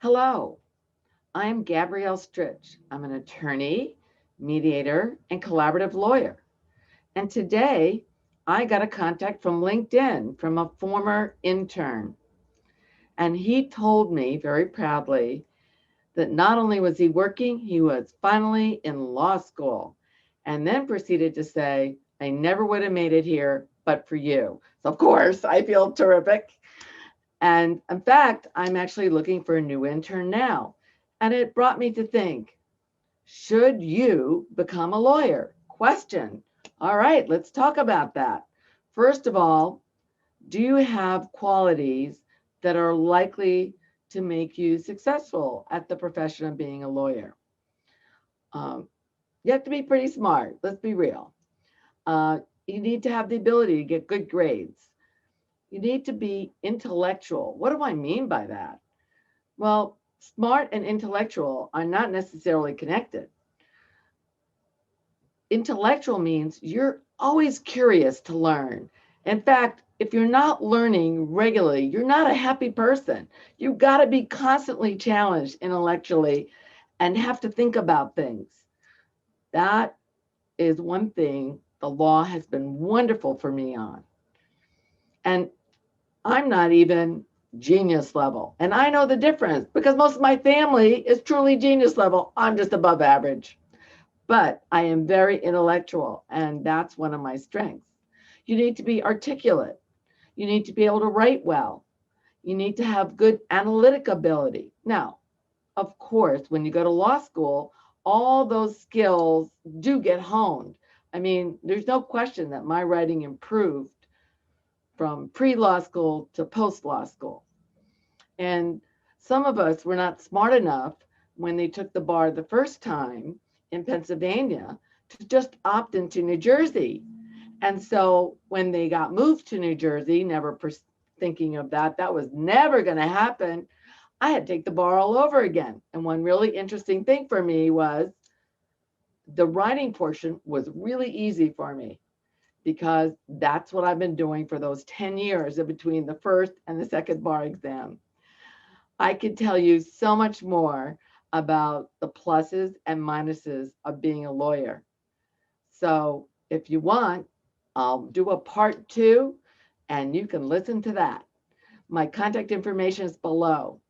Hello, I'm Gabrielle Stritch. I'm an attorney, mediator, and collaborative lawyer. And today I got a contact from LinkedIn from a former intern. And he told me very proudly that not only was he working, he was finally in law school. And then proceeded to say, I never would have made it here but for you. So, of course, I feel terrific. And in fact, I'm actually looking for a new intern now. And it brought me to think, should you become a lawyer? Question. All right, let's talk about that. First of all, do you have qualities that are likely to make you successful at the profession of being a lawyer? Um, you have to be pretty smart. Let's be real. You need to have the ability to get good grades. You need to be intellectual. What do I mean by that? Well, smart and intellectual are not necessarily connected. Intellectual means you're always curious to learn. In fact, if you're not learning regularly, you're not a happy person. You've got to be constantly challenged intellectually and have to think about things. That is one thing the law has been wonderful for me on. And I'm not even genius level. And I know the difference because most of my family is truly genius level. I'm just above average. But I am very intellectual, and that's one of my strengths. You need to be articulate. You need to be able to write well. You need to have good analytic ability. Now, of course, when you go to law school, all those skills do get honed. I mean, there's no question that my writing improved from pre law school to post law school. And some of us were not smart enough when they took the bar the first time in Pennsylvania to just opt into New Jersey. And so when they got moved to New Jersey, never thinking of that, that was never going to happen. I had to take the bar all over again. And one really interesting thing for me was the writing portion was really easy for me because that's what I've been doing for those 10 years in between the first and the second bar exam. I could tell you so much more about the pluses and minuses of being a lawyer. So if you want, I'll do a part two and you can listen to that. My contact information is below.